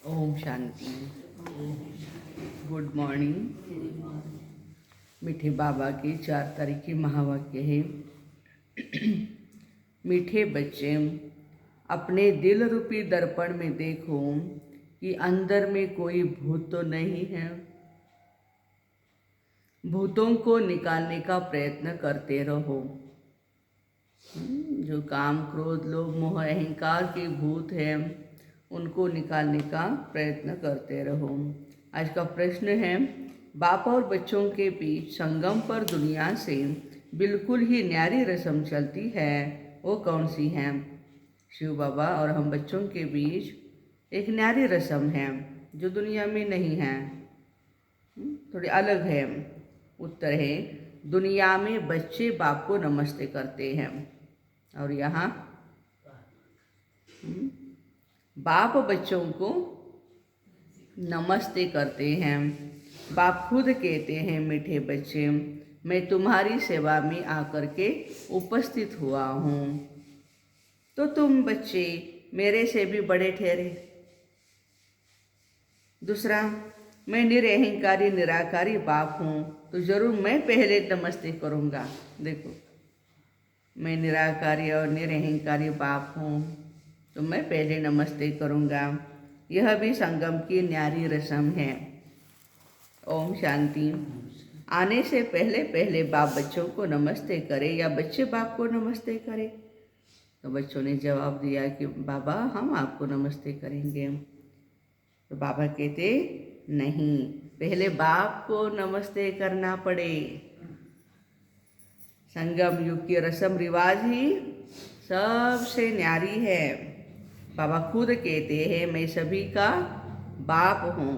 Om Shanti. Good morning. मीठे बाबा के 4 तारीख के महावाक्य है। मीठे बच्चे, अपने दिल रूपी दर्पण में देखो कि अंदर में कोई भूत तो नहीं है। भूतों को निकालने का प्रयत्न करते रहो। जो काम, क्रोध, लोभ, मोह, अहंकार के भूत हैं, उनको निकालने का प्रयत्न करते रहो। आज का प्रश्न है, बाप और बच्चों के बीच संगम पर दुनिया से बिल्कुल ही न्यारी रस्म चलती है, वो कौन सी है? शिव बाबा और हम बच्चों के बीच एक न्यारी रस्म है जो दुनिया में नहीं है, थोड़ी अलग है। उत्तर है, दुनिया में बच्चे बाप को नमस्ते करते हैं और यहाँ बाप बच्चों को नमस्ते करते हैं। बाप खुद कहते हैं, मीठे बच्चे, मैं तुम्हारी सेवा में आकर के उपस्थित हुआ हूँ, तो तुम बच्चे मेरे से भी बड़े ठहरे। दूसरा, मैं निरअहंकारी निराकारी बाप हूँ, तो जरूर मैं पहले नमस्ते करूँगा। देखो, मैं निराकारी और निरअहंकारी बाप हूँ, तो मैं पहले नमस्ते करूँगा। यह भी संगम की न्यारी रस्म है। ओम शांति। आने से पहले पहले बाप बच्चों को नमस्ते करे या बच्चे बाप को नमस्ते करे? तो बच्चों ने जवाब दिया कि बाबा, हम आपको नमस्ते करेंगे। तो बाबा कहते, नहीं, पहले बाप को नमस्ते करना पड़े। संगम युग की रस्म रिवाज ही सबसे न्यारी है। बाबा खुद कहते हैं, मैं सभी का बाप हूँ,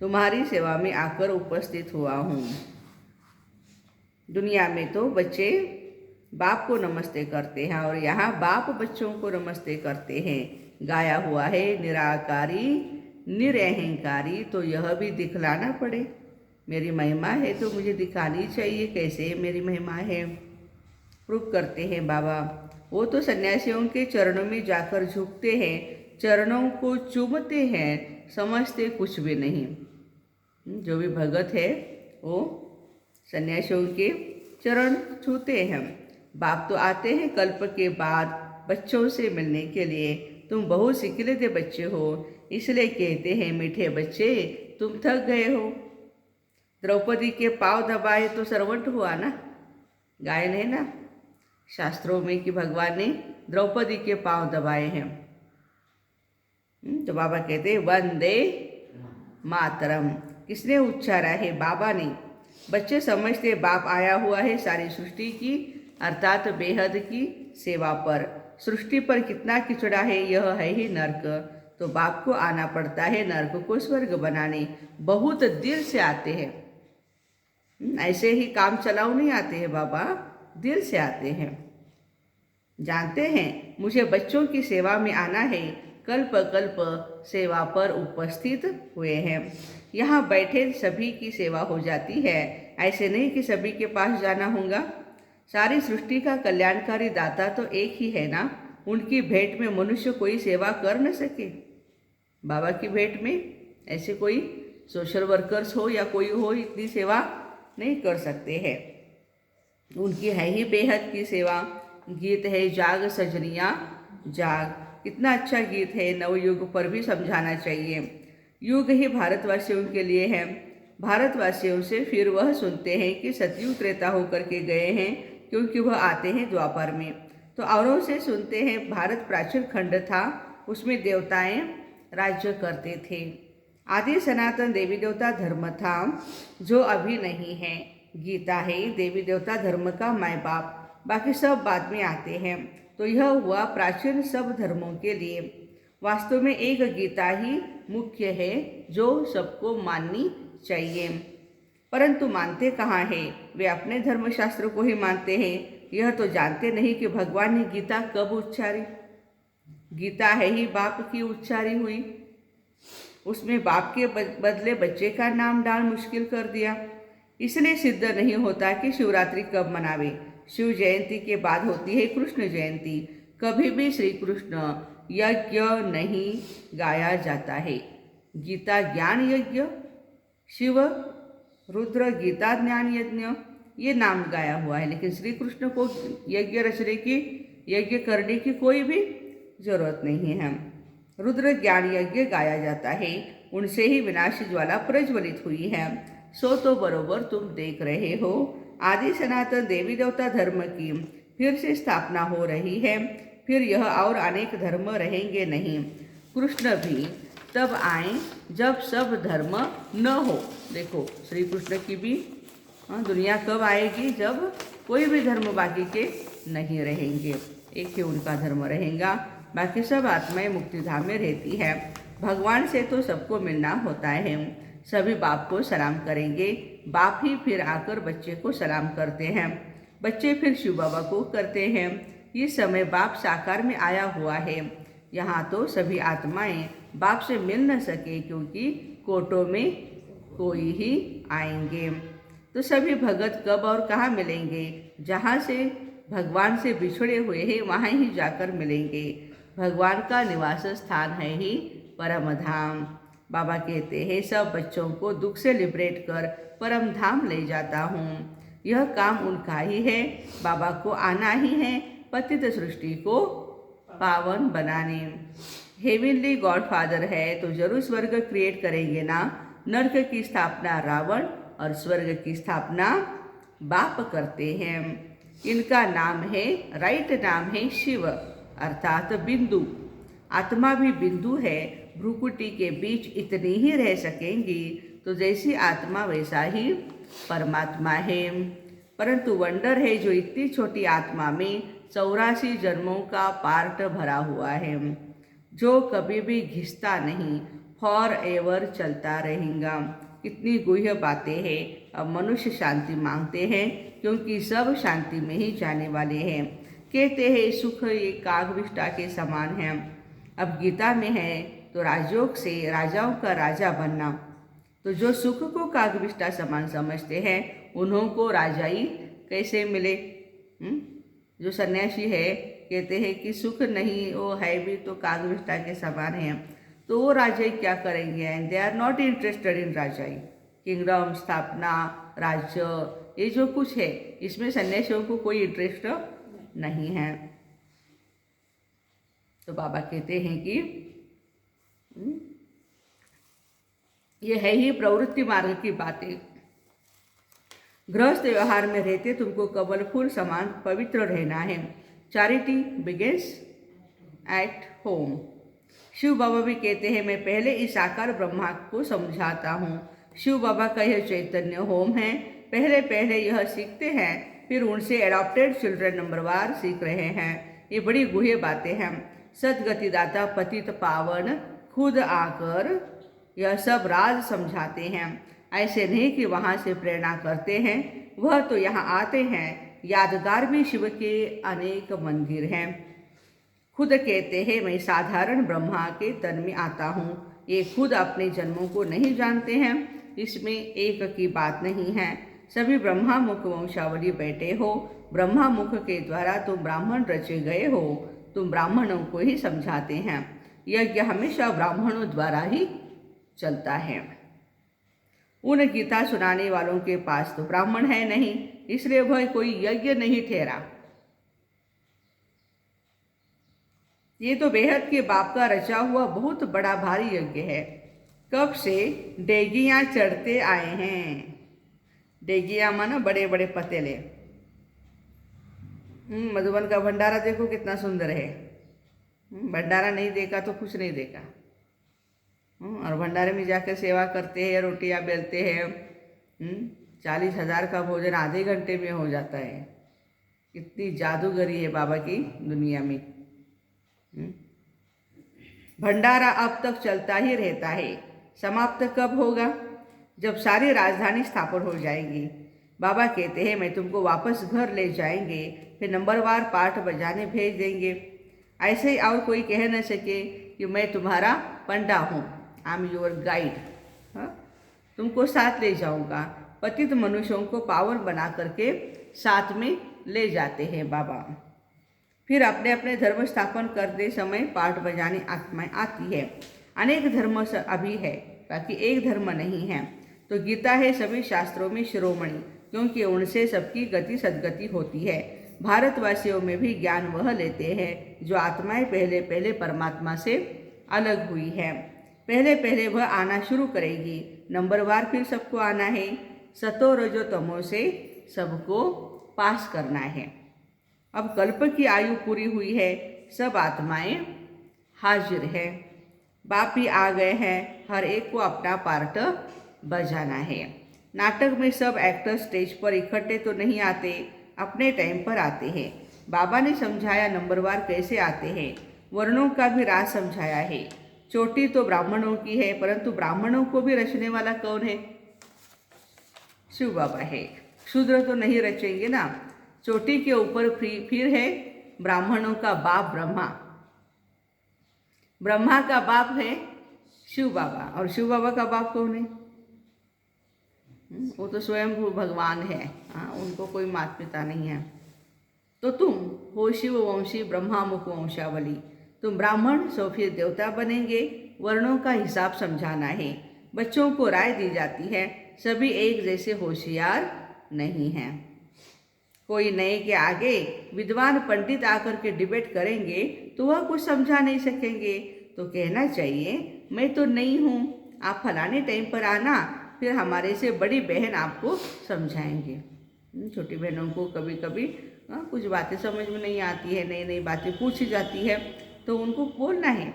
तुम्हारी सेवा में आकर उपस्थित हुआ हूँ। दुनिया में तो बच्चे बाप को नमस्ते करते हैं और यहाँ बाप बच्चों को नमस्ते करते हैं। गाया हुआ है, निराकारी निरअहंकारी, तो यह भी दिखलाना पड़े। मेरी महिमा है तो मुझे दिखानी चाहिए कैसे मेरी महिमा है। प्रूव करते हैं बाबा। वो तो सन्यासियों के चरणों में जाकर झुकते हैं, चरणों को चूमते हैं, समझते कुछ भी नहीं। जो भी भगत है वो सन्यासियों के चरण छूते हैं। बाप तो आते हैं कल्प के बाद बच्चों से मिलने के लिए। तुम बहुत सिखिले बच्चे हो, इसलिए कहते हैं, मीठे बच्चे, तुम थक गए हो। द्रौपदी के पाँव दबाए तो सर्वंट हुआ ना, गायन है ना शास्त्रों में कि भगवान ने द्रौपदी के पाँव दबाए हैं। तो बाबा कहते, वंदे मातरम किसने उच्चारा है? बाबा ने। बच्चे समझते बाप आया हुआ है सारी सृष्टि की अर्थात बेहद की सेवा पर। सृष्टि पर कितना किचड़ा है, यह है ही नर्क, तो बाप को आना पड़ता है नर्क को स्वर्ग बनाने। बहुत दिल से आते हैं, ऐसे ही काम चलाओ नहीं आते हैं बाबा, दिल से आते हैं। जानते हैं मुझे बच्चों की सेवा में आना है, कल्प कल्प सेवा पर उपस्थित हुए हैं। यहाँ बैठे सभी की सेवा हो जाती है, ऐसे नहीं कि सभी के पास जाना होगा। सारी सृष्टि का कल्याणकारी दाता तो एक ही है ना, उनकी भेंट में मनुष्य कोई सेवा कर न सके। बाबा की भेंट में ऐसे कोई सोशल वर्कर्स हो या कोई हो, इतनी सेवा नहीं कर सकते हैं। उनकी है ही बेहद की सेवा। गीत है, जाग सजनिया जाग, कितना अच्छा गीत है। नवयुग पर भी समझाना चाहिए। युग ही भारतवासियों के लिए है। भारतवासियों से फिर वह सुनते हैं कि सतयुग त्रेता होकर के गए हैं, क्योंकि वह आते हैं द्वापर में। तो औरों से सुनते हैं, भारत प्राचीन खंड था, उसमें देवताएं राज्य करते थे। आदि सनातन देवी देवता धर्म था जो अभी नहीं है। गीता है देवी देवता धर्म का माय बाप, बाकी सब बाद में आते हैं। तो यह हुआ प्राचीन सब धर्मों के लिए। वास्तव में एक गीता ही मुख्य है जो सबको माननी चाहिए, परंतु मानते कहाँ हैं? वे अपने धर्मशास्त्र को ही मानते हैं। यह तो जानते नहीं कि भगवान ने गीता कब उच्चारी। गीता है ही बाप की उच्चारी हुई, उसमें बाप के बदले बच्चे का नाम डाल मुश्किल कर दिया। इसलिए सिद्ध नहीं होता कि शिवरात्रि कब मनावे। शिव जयंती के बाद होती है कृष्ण जयंती। कभी भी श्री कृष्ण यज्ञ नहीं गाया जाता है। गीता ज्ञान यज्ञ, शिव रुद्र गीता ज्ञान यज्ञ ये नाम गाया हुआ है, लेकिन श्री कृष्ण को यज्ञ रचने की, यज्ञ करने की कोई भी जरूरत नहीं है। रुद्र ज्ञान यज्ञ गाया जाता है, उनसे ही विनाशी ज्वाला प्रज्वलित हुई है। सो तो बरोबर तुम देख रहे हो, आदि सनातन देवी देवता धर्म की फिर से स्थापना हो रही है। फिर यह और अनेक धर्म रहेंगे नहीं। कृष्ण भी तब आए जब सब धर्म न हो। देखो श्री कृष्ण की भी दुनिया कब आएगी, जब कोई भी धर्म बाकी के नहीं रहेंगे, एक ही उनका धर्म रहेगा, बाकी सब आत्माएं मुक्तिधाम में रहती है। भगवान से तो सबको मिलना होता है। सभी बाप को सलाम करेंगे, बाप ही फिर आकर बच्चे को सलाम करते हैं, बच्चे फिर शिव बाबा को करते हैं। इस समय बाप साकार में आया हुआ है। यहाँ तो सभी आत्माएं बाप से मिल न सके, क्योंकि कोटों में कोई ही आएंगे। तो सभी भगत कब और कहाँ मिलेंगे? जहाँ से भगवान से बिछड़े हुए हैं वहाँ ही जाकर मिलेंगे। भगवान का निवास स्थान है ही परम धाम। बाबा कहते हैं सब बच्चों को दुख से लिबरेट कर परम धाम ले जाता हूँ। यह काम उनका ही है, बाबा को आना ही है पतित सृष्टि को पावन बनाने। हेवनली गॉडफादर है तो जरूर स्वर्ग क्रिएट करेंगे ना। नर्क की स्थापना रावण और स्वर्ग की स्थापना बाप करते हैं। इनका नाम है, राइट नाम है शिव अर्थात बिंदु। आत्मा भी बिंदु है, भ्रुकुटी के बीच इतनी ही रह सकेंगी। तो जैसी आत्मा वैसा ही परमात्मा है। परंतु वंडर है जो इतनी छोटी आत्मा में 84 जन्मों का पार्ट भरा हुआ है, जो कभी भी घिसता नहीं, फॉर एवर चलता रहेगा। कितनी गुह्य बातें हैं। अब मनुष्य शांति मांगते हैं, क्योंकि सब शांति में ही जाने वाले हैं। कहते हैं सुख एक कागविष्टा के समान है। अब गीता में है तो राजयोग से राजाओं का राजा बनना। तो जो सुख को कागविष्टा समान समझते हैं उन्हों को राजाई कैसे मिले? जो सन्यासी है कहते हैं कि सुख नहीं, वो है भी तो कागविष्टा के समान है, तो वो राजाई क्या करेंगे? And they are not interested in राजाई। किंगडम स्थापना, राज्य, ये जो कुछ है इसमें सन्यासियों को कोई इंटरेस्ट नहीं है। तो बाबा कहते हैं कि ये है ही प्रवृत्ति मार्ग की बातें। गृहस्थ व्यवहार में रहते तुमको कमल फूल समान पवित्र रहना है। Charity begins at home. Shiv Baba भी कहते हैं मैं पहले इस साकार ब्रह्मा को समझाता हूँ। शिव बाबा का यह चैतन्य होम है। पहले पहले यह सीखते हैं, फिर उनसे एडॉप्टेड चिल्ड्रन नंबरवार सीख रहे हैं। ये बड़ी गुह्य बातें हैं। सदगतिदाता पतित पावन खुद आकर यह सब राज समझाते हैं। ऐसे नहीं कि वहाँ से प्रेरणा करते हैं, वह तो यहाँ आते हैं। यादगार भी शिव के अनेक मंदिर हैं। खुद कहते हैं मैं साधारण ब्रह्मा के तन में आता हूँ। ये खुद अपने जन्मों को नहीं जानते हैं, इसमें एक की बात नहीं है। सभी ब्रह्मा मुख वंशावली बैठे हो। ब्रह्मा मुख के द्वारा तुम ब्राह्मण रचे गए हो, तुम ब्राह्मणों को ही समझाते हैं। यज्ञ हमेशा ब्राह्मणों द्वारा ही चलता है। उन गीता सुनाने वालों के पास तो ब्राह्मण है नहीं, इसलिए वह कोई यज्ञ नहीं ठहरा। ये तो बेहद के बाप का रचा हुआ बहुत बड़ा भारी यज्ञ है। कब से डेगियां चढ़ते आए हैं। डेगियां माना बड़े बड़े पतेले। मधुबन का भंडारा देखो कितना सुंदर है। भंडारा नहीं देखा तो कुछ नहीं देखा। और भंडारे में जाकर सेवा करते हैं, रोटियां बेलते हैं। 40,000 का भोजन आधे घंटे में हो जाता है। कितनी जादूगरी है बाबा की दुनिया में। भंडारा अब तक चलता ही रहता है। समाप्त कब होगा? जब सारी राजधानी स्थापन हो जाएगी। बाबा कहते हैं मैं तुमको वापस घर ले जाएंगे, फिर नंबरवार पाठ बजाने भेज देंगे। ऐसे ही और कोई कह न सके कि मैं तुम्हारा पंडा हूँ, आई एम योर गाइड। तुमको साथ ले जाऊंगा। पतित मनुष्यों को पावन बना करके साथ में ले जाते हैं बाबा। फिर अपने अपने धर्म स्थापन करते समय पाठ बजाने आत्माएं आती है। अनेक धर्म अभी है, बाकी एक धर्म नहीं है। तो गीता है सभी शास्त्रों में शिरोमणि, क्योंकि उनसे सबकी गति सद्गति होती है। भारतवासियों में भी ज्ञान वह लेते हैं जो आत्माएं पहले पहले परमात्मा से अलग हुई है। पहले पहले वह आना शुरू करेगी, नंबरवार फिर सबको आना है। सतो रजो तमो से सबको पास करना है। अब कल्प की आयु पूरी हुई है, सब आत्माएं हाजिर है। बाप ही आ गए हैं, हर एक को अपना पार्ट बजाना है। नाटक में सब एक्टर स्टेज पर इकट्ठे तो नहीं आते, अपने टाइम पर आते हैं। बाबा ने समझाया नंबरवार कैसे आते हैं, वर्णों का भी राज समझाया है। चोटी तो ब्राह्मणों की है, परंतु ब्राह्मणों को भी रचने वाला कौन है? शिव बाबा है। शूद्र तो नहीं रचेंगे ना। चोटी के ऊपर फिर है ब्राह्मणों का बाप ब्रह्मा। ब्रह्मा का बाप है शिव बाबा, और शिव बाबा का बाप कौन है? वो तो स्वयं भगवान है। हाँ, उनको कोई माता पिता नहीं है। तो तुम हो शिव वंशी ब्रह्मा मुख वंशावली। तुम ब्राह्मण सो फिर देवता बनेंगे। वर्णों का हिसाब समझाना है। बच्चों को राय दी जाती है, सभी एक जैसे होशियार नहीं हैं। कोई नए के आगे विद्वान पंडित आकर के डिबेट करेंगे तो वह कुछ समझा नहीं सकेंगे। तो कहना चाहिए मैं तो नहीं हूँ, आप फलाने टाइम पर आना, फिर हमारे से बड़ी बहन आपको समझाएंगे। छोटी बहनों को कभी कभी कुछ बातें समझ में नहीं आती है, नई नई बातें पूछी जाती है, तो उनको बोलना है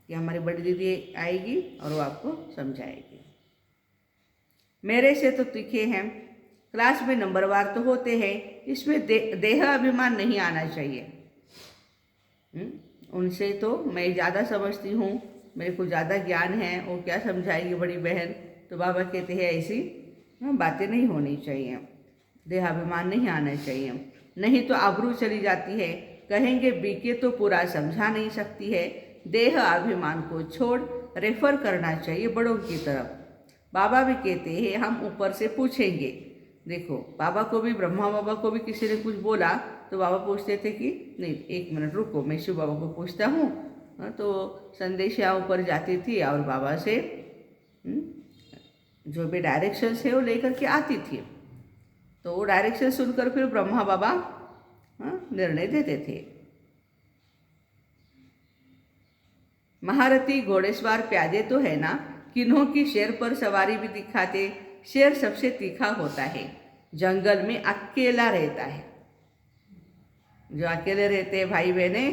कि हमारी बड़ी दीदी आएगी और वो आपको समझाएगी। मेरे से तो तीखे हैं, क्लास में नंबरवार तो होते हैं, इसमें देह अभिमान नहीं आना चाहिए। उनसे तो मैं ज़्यादा समझती हूँ, मेरे को ज़्यादा ज्ञान है, वो क्या समझाएगी बड़ी बहन। तो बाबा कहते हैं ऐसी बातें नहीं होनी चाहिए, देहाभिमान नहीं आना चाहिए, नहीं तो आबरू चली जाती है। कहेंगे बीके तो पूरा समझा नहीं सकती है। देह अभिमान को छोड़ रेफर करना चाहिए बड़ों की तरफ। बाबा भी कहते हैं हम ऊपर से पूछेंगे। देखो बाबा को भी, ब्रह्मा बाबा को भी किसी ने कुछ बोला तो बाबा पूछते थे कि नहीं एक मिनट रुको, मैं शिव बाबा को पूछता हूँ। तो संदेशा ऊपर जाती थी और बाबा से जो भी डायरेक्शंस है वो लेकर के आती थी। तो वो डायरेक्शन सुनकर फिर ब्रह्मा बाबा निर्णय देते थे। महारथी घोड़ेसवार प्यादे तो है ना, किन्हों की शेर पर सवारी भी दिखाते। शेर सबसे तीखा होता है, जंगल में अकेला रहता है। जो अकेले रहते हैं भाई बहने,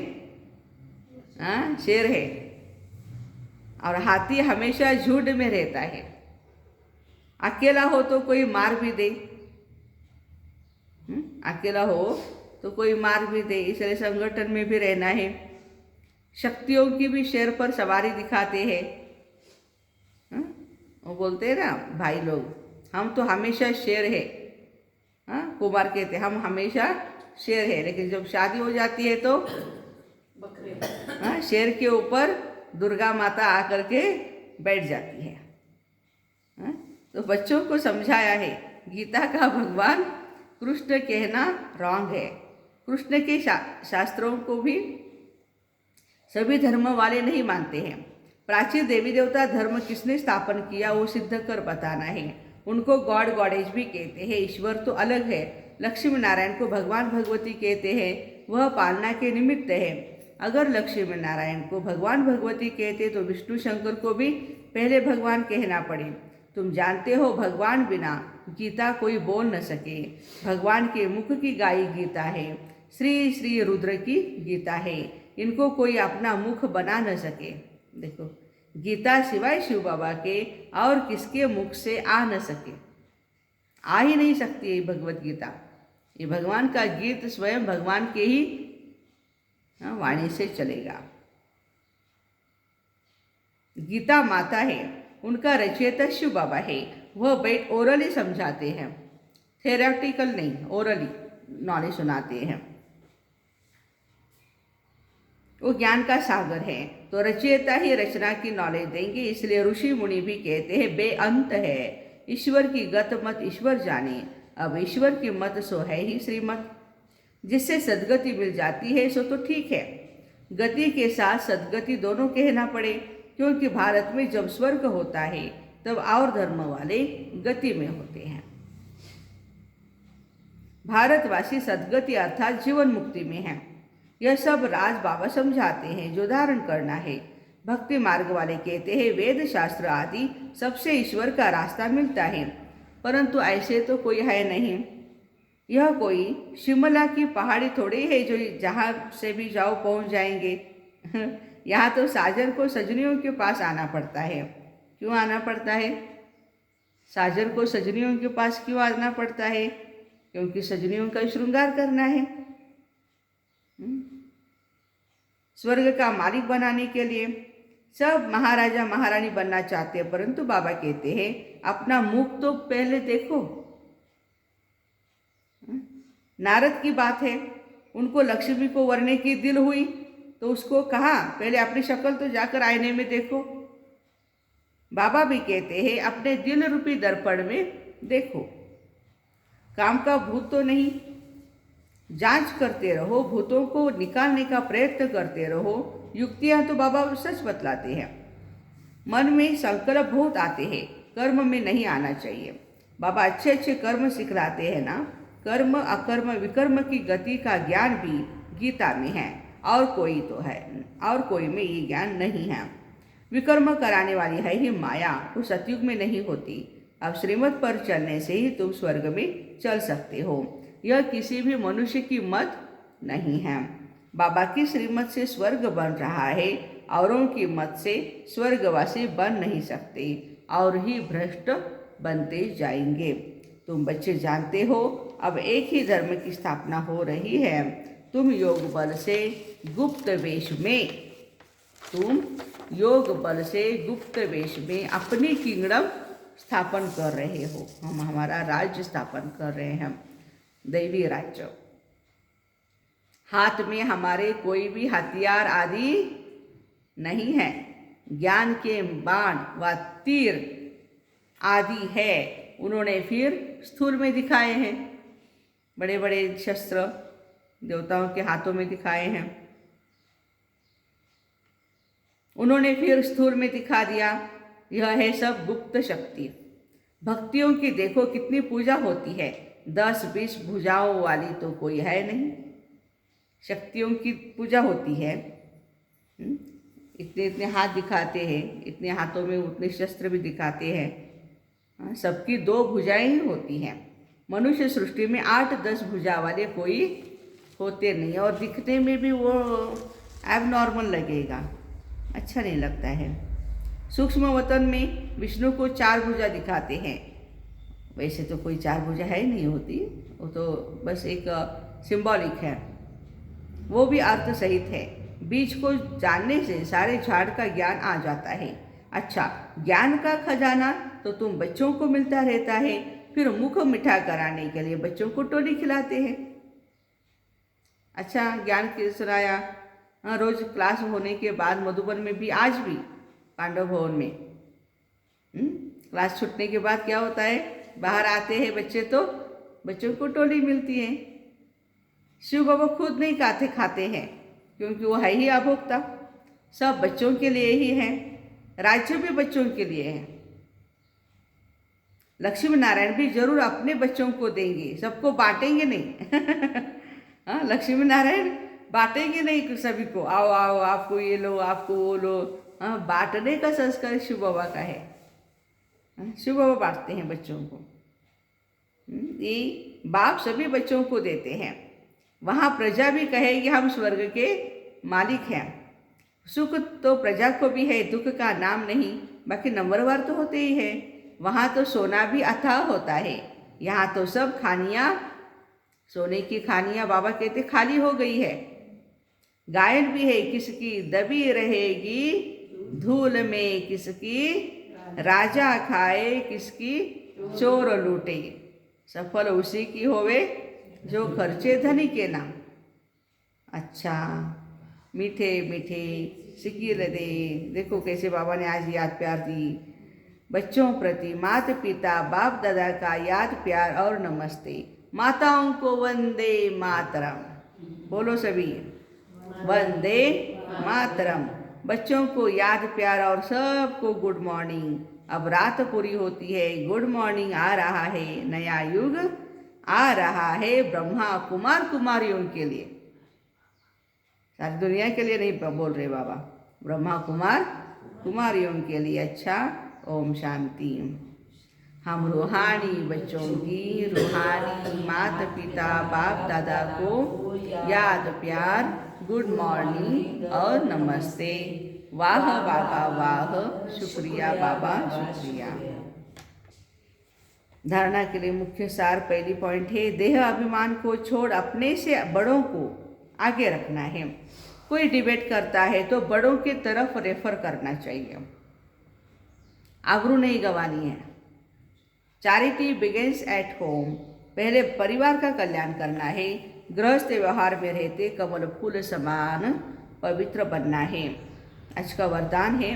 शेर है। और हाथी हमेशा झुंड में रहता है। अकेला हो तो कोई मार भी दे, अकेला हो तो कोई मार भी दे, इसलिए संगठन में भी रहना है। शक्तियों की भी शेर पर सवारी दिखाते हैं। वो बोलते हैं ना भाई लोग, हम तो हमेशा शेर है। कुमार कहते हम हमेशा शेर है, लेकिन जब शादी हो जाती है तो बकरे। शेर के ऊपर दुर्गा माता आकर के बैठ जाती है। तो बच्चों को समझाया है, गीता का भगवान कृष्ण कहना रॉन्ग है। कृष्ण के शास्त्रों को भी सभी धर्म वाले नहीं मानते हैं। प्राचीन देवी देवता धर्म किसने स्थापन किया वो सिद्ध कर बताना है। उनको गॉड गॉडेज भी कहते हैं। ईश्वर तो अलग है। लक्ष्मी नारायण को भगवान भगवती कहते हैं, वह पालना के निमित्त है। अगर लक्ष्मी नारायण को भगवान भगवती कहते तो विष्णु शंकर को भी पहले भगवान कहना पड़े। तुम जानते हो भगवान बिना गीता कोई बोल न सके। भगवान के मुख की गाई गीता है, श्री श्री रुद्र की गीता है, इनको कोई अपना मुख बना न सके। देखो गीता सिवाय शिव बाबा के और किसके मुख से आ न सके, आ ही नहीं सकती है भगवत गीता। ये भगवान का गीत स्वयं भगवान के ही वाणी से चलेगा। गीता माता है, उनका रचयिता शिव बाबा है। वह बैठ ओरली समझाते हैं, थेरेटिकल नहीं, ओरली नॉलेज सुनाते हैं। वो ज्ञान का सागर है, तो रचयिता ही रचना की नॉलेज देंगे। इसलिए ऋषि मुनि भी कहते हैं बेअंत है ईश्वर की गत मत ईश्वर जाने, अब ईश्वर की मत सो है ही श्रीमत। जिससे सद्गति मिल जाती है सो तो ठीक है, गति के साथ सद्गति दोनों कहना पड़े, क्योंकि भारत में जब स्वर्ग होता है तब और धर्म वाले गति में होते हैं। भारतवासी सद्गति अर्थात जीवन मुक्ति में है। यह सब राज बाबा समझाते हैं जो धारण करना है। भक्ति मार्ग वाले कहते हैं वेद शास्त्र आदि सबसे ईश्वर का रास्ता मिलता है, परंतु ऐसे तो कोई है नहीं। यह कोई शिमला की पहाड़ी थोड़ी है जो जहाँ से भी जाओ पहुँच जाएंगे। यहाँ तो साजन को सजनियों के पास आना पड़ता है। क्यों आना पड़ता है? साजन को सजनियों के पास क्यों आना पड़ता है? क्योंकि सजनियों का श्रृंगार करना है। स्वर्ग का मालिक बनाने के लिए सब महाराजा महारानी बनना चाहते हैं, परंतु बाबा कहते हैं अपना मुख तो पहले देखो। नारद की बात है, उनको लक्ष्मी को वरने की दिल हुई तो उसको कहा पहले अपनी शक्ल तो जाकर आईने में देखो। बाबा भी कहते हैं अपने दिल रूपी दर्पण में देखो। काम का भूत तो नहीं, जांच करते रहो, भूतों को निकालने का प्रयत्न करते रहो। युक्तियां तो बाबा सच बतलाते हैं। मन में संकल्प बहुत आते हैं, कर्म में नहीं आना चाहिए। बाबा अच्छे अच्छे कर्म सिखलाते हैं ना। कर्म अकर्म विकर्म की गति का ज्ञान भी गीता में है, और कोई तो है, और कोई में ये ज्ञान नहीं है। विकर्म कराने वाली है ही माया, वो सतयुग में नहीं होती। अब श्रीमत पर चलने से ही तुम स्वर्ग में चल सकते हो। यह किसी भी मनुष्य की मत नहीं है। बाबा की श्रीमत से स्वर्ग बन रहा है, औरों की मत से स्वर्गवासी बन नहीं सकते, और ही भ्रष्ट बनते जाएंगे। तुम बच्चे जानते हो अब एक ही धर्म की स्थापना हो रही है। तुम योग बल से गुप्त वेश में अपनी किंगडम स्थापन कर रहे हो। हम हमारा राज्य स्थापन कर रहे हैं, दैवी राज्य। हाथ में हमारे कोई भी हथियार आदि नहीं है। ज्ञान के बाण व तीर आदि है, उन्होंने फिर स्थूल में दिखाए हैं। बड़े बड़े शस्त्र देवताओं के हाथों में दिखाए हैं, उन्होंने फिर स्थूल में दिखा दिया। यह है सब गुप्त शक्ति। भक्तियों की देखो कितनी पूजा होती है, 10-20 भुजाओं वाली तो कोई है नहीं। शक्तियों की पूजा होती है, इतने इतने हाथ दिखाते हैं, इतने हाथों में उतने शस्त्र भी दिखाते हैं। सबकी 2 भुजाएं ही होती हैं। मनुष्य सृष्टि में 8-10 भुजा वाले कोई होते नहीं, और दिखने में भी वो एबनॉर्मल लगेगा, अच्छा नहीं लगता है। सूक्ष्म वतन में विष्णु को 4 भुजा दिखाते हैं। वैसे तो कोई 4 भुजा है नहीं होती, वो तो बस एक सिंबॉलिक है, वो भी अर्थ सहित है। बीज को जानने से सारे झाड़ का ज्ञान आ जाता है। अच्छा, ज्ञान का खजाना तो तुम बच्चों को मिलता रहता है, फिर मुख मीठा कराने के लिए बच्चों को टोली खिलाते हैं। अच्छा, ज्ञान के सुनाया। रोज क्लास होने के बाद मधुबन में भी, आज भी पांडव भवन में क्लास छूटने के बाद क्या होता है, बाहर आते हैं बच्चे तो बच्चों को टोली मिलती है। शिव बाबा खुद नहीं खाते हैं, क्योंकि वो है ही अभोक्ता। सब बच्चों के लिए ही है, राज्य भी बच्चों के लिए है। लक्ष्मी नारायण भी जरूर अपने बच्चों को देंगे, सबको बांटेंगे नहीं। हाँ, लक्ष्मी नारायण बांटेंगे नहीं सभी को, आओ आओ आपको ये लो, आपको वो लो। हाँ, बांटने का संस्कार शिव बाबा का है। शिव बाबा बांटते हैं बच्चों को। ये बाप सभी बच्चों को देते हैं। वहाँ प्रजा भी कहेगी हम स्वर्ग के मालिक हैं। सुख तो प्रजा को भी है, दुख का नाम नहीं, बाकी नंबरवार तो होते ही है। वहाँ तो सोना भी अथाह होता है, यहाँ तो सब खानियाँ, सोने की खानियाँ बाबा कहते खाली हो गई है। गायन भी है, किसकी दबी रहेगी धूल में, किसकी राजा खाए, किसकी चोर लूटे। सफल उसी की होवे जो खर्चे धनी के नाम। अच्छा, मीठे मीठे सिकील दे। देखो कैसे बाबा ने आज याद प्यार दी बच्चों प्रति। माता पिता बाप दादा का याद प्यार और नमस्ते। माताओं को वंदे मातरम। बोलो सभी, वंदे मातरम। बच्चों को याद प्यार और सबको गुड मॉर्निंग। अब रात पूरी होती है, गुड मॉर्निंग आ रहा है, नया युग आ रहा है ब्रह्मा कुमार कुमारियों के लिए, सारी दुनिया के लिए नहीं बोल रहे बाबा, ब्रह्मा कुमार कुमारियों के लिए। अच्छा, ओम शांति। हम रूहानी बच्चों की, रूहानी माता पिता बाप दादा को याद प्यार, गुड मॉर्निंग और नमस्ते। वाह बाबा वाह, शुक्रिया बाबा शुक्रिया। धारणा के लिए मुख्य सार पहली पॉइंट है, देह अभिमान को छोड़ अपने से बड़ों को आगे रखना है। कोई डिबेट करता है तो बड़ों की तरफ रेफर करना चाहिए, आबरू नहीं गंवानी है। चैरिटी बिगिंस एट होम, पहले परिवार का कल्याण करना है। गृहस्थ व्यवहार में रहते कमल फूल समान पवित्र बनना है। आज का वरदान है,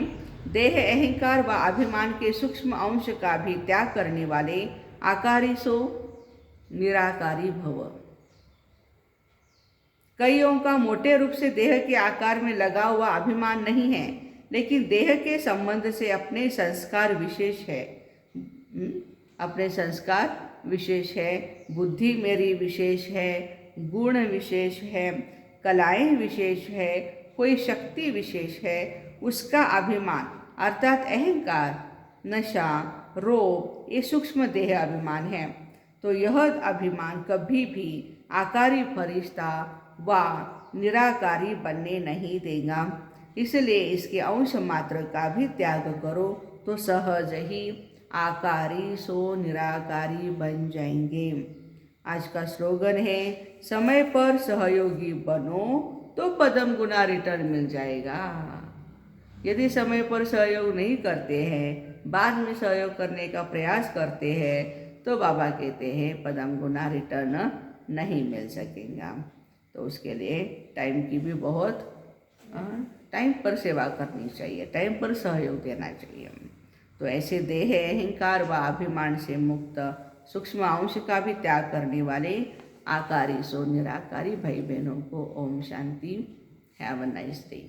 देह अहंकार व अभिमान के सूक्ष्म अंश का भी त्याग करने वाले आकारी सो निराकारी भव। कईयों का मोटे रूप से देह के आकार में लगा हुआ अभिमान नहीं है, लेकिन देह के संबंध से अपने संस्कार विशेष है। अपने संस्कार विशेष है, बुद्धि मेरी विशेष है, गुण विशेष है, कलाएं विशेष है, कोई शक्ति विशेष है। उसका अभिमान अर्थात अहंकार, नशा, रोग, ये सूक्ष्म देह अभिमान है। तो यह अभिमान कभी भी आकारी फरिश्ता व निराकारी बनने नहीं देगा। इसलिए इसके अंश मात्र का भी त्याग करो तो सहज ही आकारी सो निराकारी बन जाएंगे। आज का स्लोगन है, समय पर सहयोगी बनो तो पदम गुना रिटर्न मिल जाएगा। यदि समय पर सहयोग नहीं करते हैं, बाद में सहयोग करने का प्रयास करते हैं, तो बाबा कहते हैं पदम गुना रिटर्न नहीं मिल सकेगा। तो उसके लिए टाइम की भी बहुत टाइम पर सेवा करनी चाहिए, टाइम पर सहयोग देना चाहिए। तो ऐसे देह अहंकार व अभिमान से मुक्त सूक्ष्म अंश का भी त्याग करने वाले आकारी सो निराकारी भाई बहनों को ओम शांति। Have a nice day.